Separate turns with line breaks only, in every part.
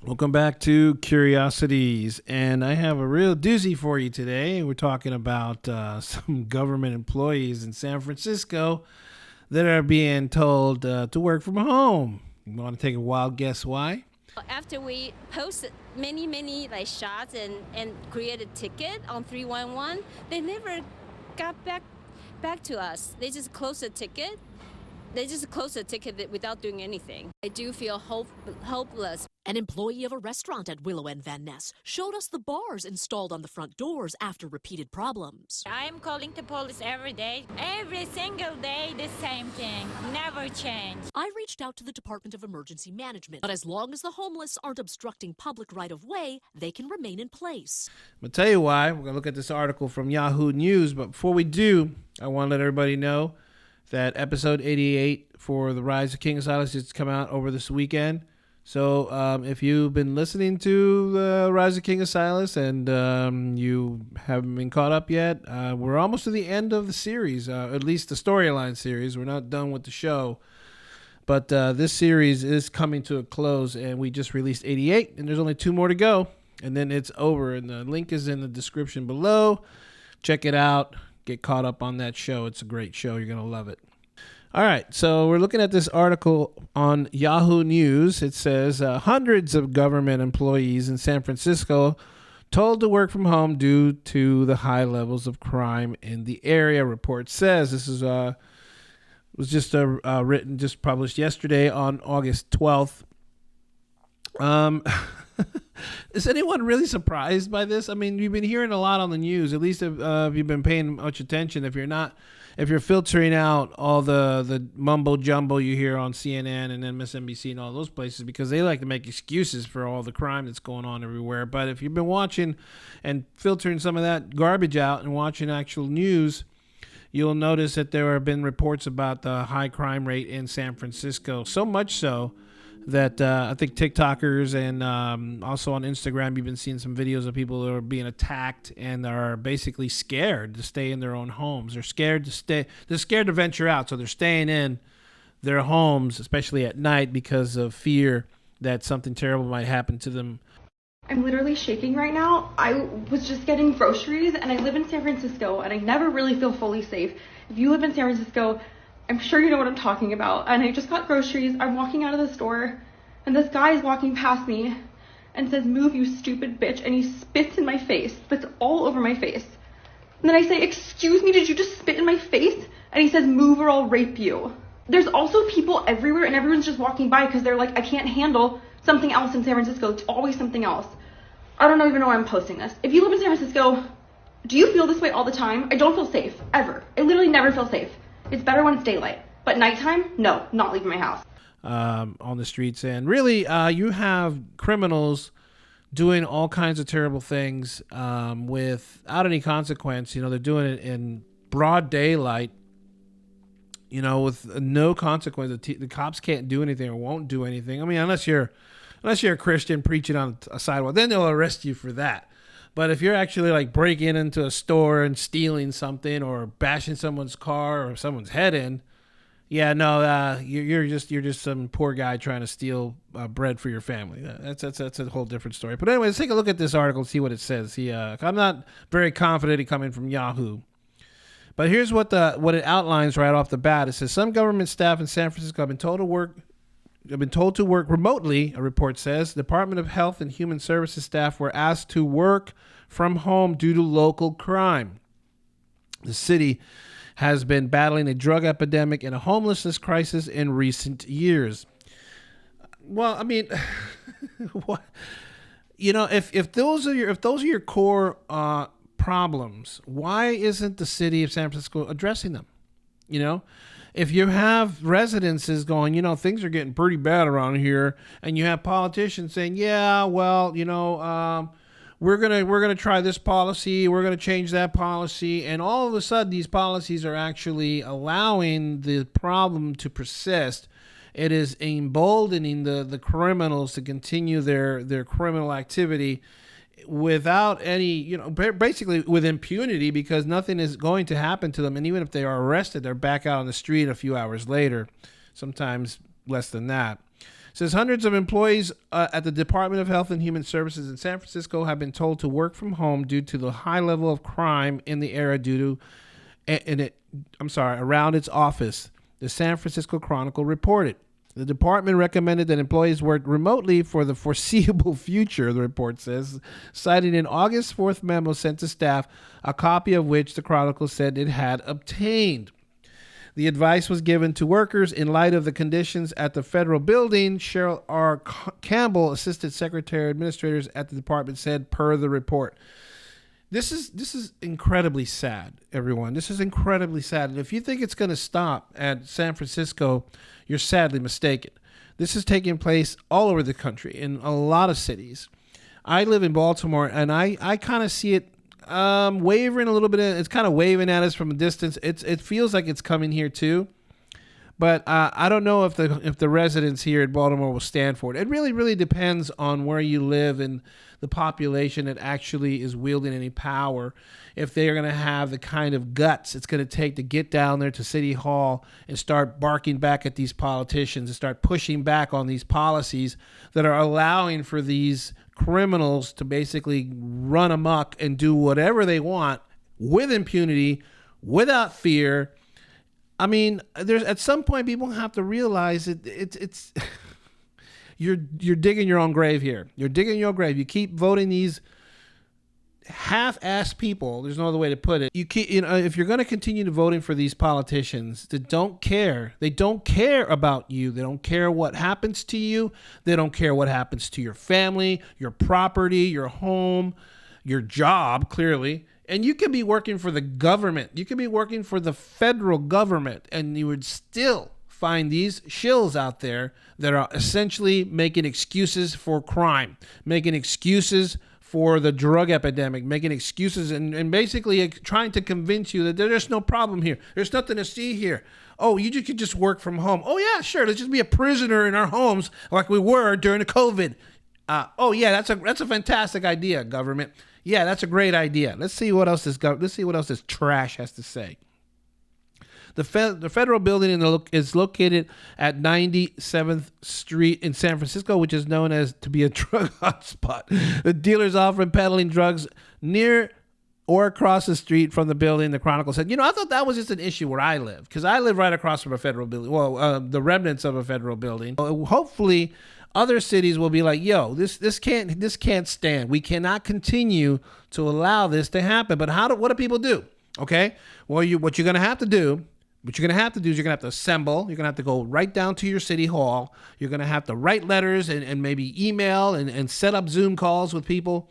Welcome back to Curiosities, and I have a real doozy for you today. We're talking about some government employees in San Francisco that are being told to work from home. You want to take a wild guess why?
After we posted many like shots and created a ticket on 311, they never got back to us. They just closed the ticket. They just closed the ticket without doing anything. I do feel hopeless.
An employee of a restaurant at Willow and Van Ness showed us the bars installed on the front doors after repeated problems.
I'm calling the police every day. Every single day, the same thing. Never change.
I reached out to the Department of Emergency Management, but as long as the homeless aren't obstructing public right-of-way, they can remain in place.
I'm going to tell you why. We're going to look at this article from Yahoo News, but before we do, I want to let everybody know that episode 88 for The Rise of King of Silas has come out over this weekend. So if you've been listening to The Rise of King of Silas and you haven't been caught up yet, we're almost to the end of the series, at least the storyline series. We're not done with the show. But this series is coming to a close, and we just released 88, and there's only 2 more to go, and then it's over. And the link is in the description below. Check it out. Get caught up on that show. It's a great show. You're going to love it. All right, so we're looking at this article on Yahoo News. It says hundreds of government employees in San Francisco told to work from home due to the high levels of crime in the area. Report says this is was just just published yesterday on August 12th. Is anyone really surprised by this? I mean, you've been hearing a lot on the news. At least if you've been paying much attention. If you're not. If you're filtering out all the mumbo jumbo you hear on CNN and MSNBC and all those places, because they like to make excuses for all the crime that's going on everywhere. But if you've been watching and filtering some of that garbage out and watching actual news, you'll notice that there have been reports about the high crime rate in San Francisco. So much so that I think TikTokers and also on Instagram, you've been seeing some videos of people that are being attacked and are basically scared to stay in their own homes. They're scared to venture out, so they're staying in their homes, especially at night, because of fear that something terrible might happen to them.
I'm literally shaking right now. I was just getting groceries, and I live in San Francisco, and I never really feel fully safe. If you live in San Francisco, I'm sure you know what I'm talking about. And I just got groceries. I'm walking out of the store, and this guy is walking past me and says, "Move, you stupid bitch," and he spits in my face. Spits all over my face. And then I say, "Excuse me, did you just spit in my face?" And he says, "Move or I'll rape you." There's also people everywhere, and everyone's just walking by because they're like, I can't handle something else in San Francisco. It's always something else. I don't even know why I'm posting this. If you live in San Francisco, do you feel this way all the time? I don't feel safe, ever. I literally never feel safe. It's better when it's daylight. But nighttime, no, not leaving my house.
On the streets. And really, you have criminals doing all kinds of terrible things without any consequence. You know, they're doing it in broad daylight, you know, with no consequence. The cops can't do anything or won't do anything. I mean, unless you're a Christian preaching on a sidewalk, then they'll arrest you for that. But if you're actually like breaking into a store and stealing something or bashing someone's car or someone's head in, yeah, no, you're just some poor guy trying to steal bread for your family. That's a whole different story. But anyway, let's take a look at this article and see what it says. I'm not very confident it coming from Yahoo, but here's what it outlines right off the bat. It says some government staff in San Francisco have been told to work remotely, a report says. The Department of Health and Human Services staff were asked to work from home due to local crime. The city has been battling a drug epidemic and a homelessness crisis in recent years. Well, I mean, what? You know, if those are your core problems, why isn't the city of San Francisco addressing them? You know, if you have residences going, you know, things are getting pretty bad around here, and you have politicians saying, yeah, well, you know, we're gonna try this policy, we're gonna change that policy, and all of a sudden these policies are actually allowing the problem to persist. It is emboldening the criminals to continue their criminal activity without any, you know, basically with impunity, because nothing is going to happen to them. And even if they are arrested, they're back out on the street a few hours later, sometimes less than that. It says hundreds of employees at the Department of Health and Human Services in San Francisco have been told to work from home due to the high level of crime in the area around its office, the San Francisco Chronicle reported. The department recommended that employees work remotely for the foreseeable future, the report says, citing an August 4th memo sent to staff, a copy of which the Chronicle said it had obtained. The advice was given to workers in light of the conditions at the federal building. Cheryl R. Campbell, Assistant Secretary Administrators at the department, said per the report. This is incredibly sad, everyone. This is incredibly sad. And if you think it's going to stop at San Francisco, you're sadly mistaken. This is taking place all over the country in a lot of cities. I live in Baltimore, and I kind of see it wavering a little bit. It's kind of waving at us from a distance. It feels like it's coming here too, but I don't know if the residents here in Baltimore will stand for it. It really depends on where you live and the population that actually is wielding any power. If they are going to have the kind of guts it's going to take to get down there to City Hall and start barking back at these politicians and start pushing back on these policies that are allowing for these criminals to basically run amok and do whatever they want with impunity, without fear. I mean, there's at some point people have to realize it's you're digging your own grave here. You're digging your own grave. You keep voting these half-assed people. There's no other way to put it. If you're going to continue to voting for these politicians that don't care, they don't care about you. They don't care what happens to you. They don't care what happens to your family, your property, your home, your job, clearly. And you could be working for the government. You could be working for the federal government, and you would still find these shills out there that are essentially making excuses for crime, making excuses for the drug epidemic, making excuses and basically trying to convince you that there's no problem here. There's nothing to see here. Oh, you could just work from home. Oh, yeah, sure. Let's just be a prisoner in our homes like we were during the COVID. Oh, yeah, that's a fantastic idea, government. Yeah, that's a great idea. Let's see what else this trash has to say. The federal building is located at 97th Street in San Francisco, which is known as to be a drug hotspot. The dealers offering peddling drugs near or across the street from the building, the Chronicle said. I thought that was just an issue where I live, because I live right across from a federal building. Well, the remnants of a federal building. Hopefully, other cities will be like, yo, this can't stand. We cannot continue to allow this to happen. But what do people do? Okay, well, what you're going to have to do is you're going to have to assemble. You're going to have to go right down to your city hall. You're going to have to write letters and maybe email and set up Zoom calls with people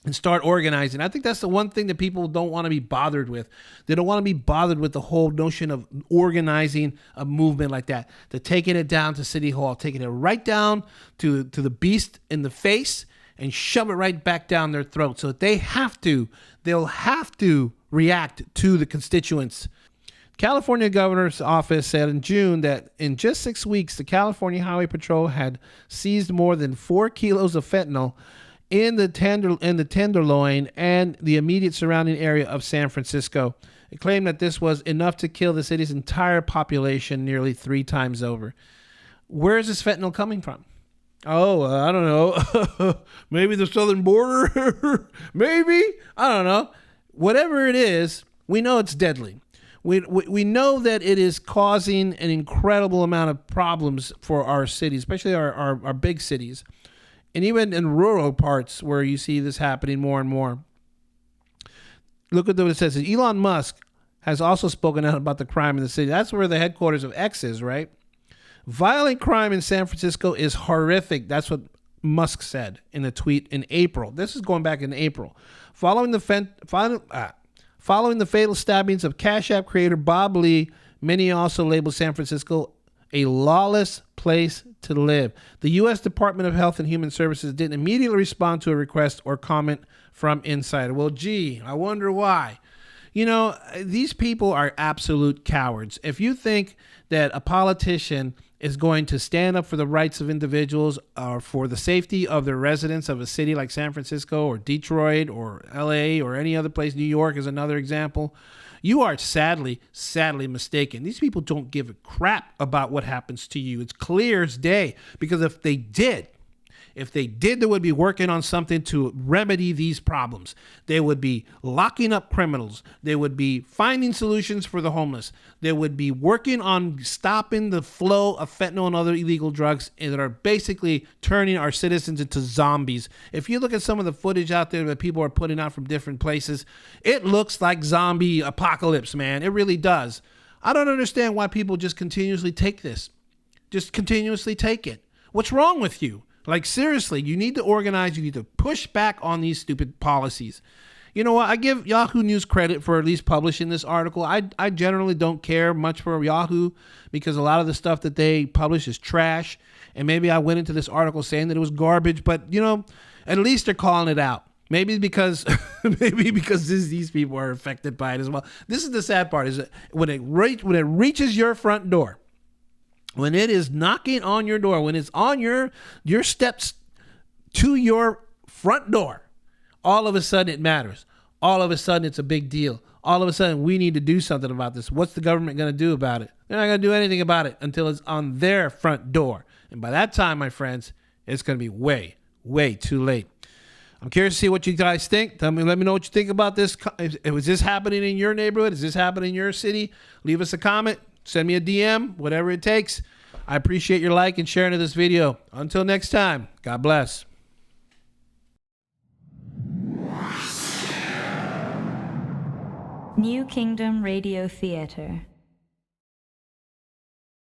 and start organizing. I think that's the one thing that people don't want to be bothered with. They don't want to be bothered with the whole notion of organizing a movement like that, to taking it down to City Hall, taking it right down to the beast in the face and shove it right back down their throat so that they'll have to react to the constituents. California governor's office said in June that in just 6 weeks, the California Highway Patrol had seized more than 4 kilos of fentanyl in the Tenderloin and the immediate surrounding area of San Francisco. It claimed that this was enough to kill the city's entire population nearly 3 times over. Where is this fentanyl coming from? Oh, I don't know. Maybe the southern border? Maybe? I don't know. Whatever it is, we know it's deadly. We know that it is causing an incredible amount of problems for our cities, especially our big cities. And even in rural parts where you see this happening more and more. Look at what it says. Elon Musk has also spoken out about the crime in the city. That's where the headquarters of X is, right? Violent crime in San Francisco is horrific. That's what Musk said in a tweet in April. This is going back in April. Following the fatal stabbings of Cash App creator Bob Lee, many also labeled San Francisco a lawless place to live. The U.S. Department of Health and Human Services didn't immediately respond to a request or comment from Insider. Well, gee, I wonder why. These people are absolute cowards. If you think that a politician is going to stand up for the rights of individuals or for the safety of the residents of a city like San Francisco or Detroit or LA or any other place, New York is another example, You are sadly mistaken. These people don't give a crap about what happens to you. It's clear as day, because if they did, they would be working on something to remedy these problems. They would be locking up criminals. They would be finding solutions for the homeless. They would be working on stopping the flow of fentanyl and other illegal drugs that are basically turning our citizens into zombies. If you look at some of the footage out there that people are putting out from different places, it looks like zombie apocalypse, man. It really does. I don't understand why people just continuously take this. Just continuously take it. What's wrong with you? Like, seriously, you need to organize. You need to push back on these stupid policies. You know what? I give Yahoo News credit for at least publishing this article. I generally don't care much for Yahoo, because a lot of the stuff that they publish is trash. And maybe I went into this article saying that it was garbage, but, you know, at least they're calling it out. Maybe because these people are affected by it as well. This is the sad part, is that when it reaches your front door, when it is knocking on your door, when it's on your steps to your front door, all of a sudden it matters. All of a sudden it's a big deal. All of a sudden we need to do something about this. What's the government going to do about it? They're not going to do anything about it until it's on their front door. And by that time, my friends, it's going to be way, way too late. I'm curious to see what you guys think. Let me know what you think about this. Is this happening in your neighborhood? Is this happening in your city? Leave us a comment. Send me a DM, whatever it takes. I appreciate your like and sharing of this video. Until next time, God bless.
New Kingdom Radio Theater.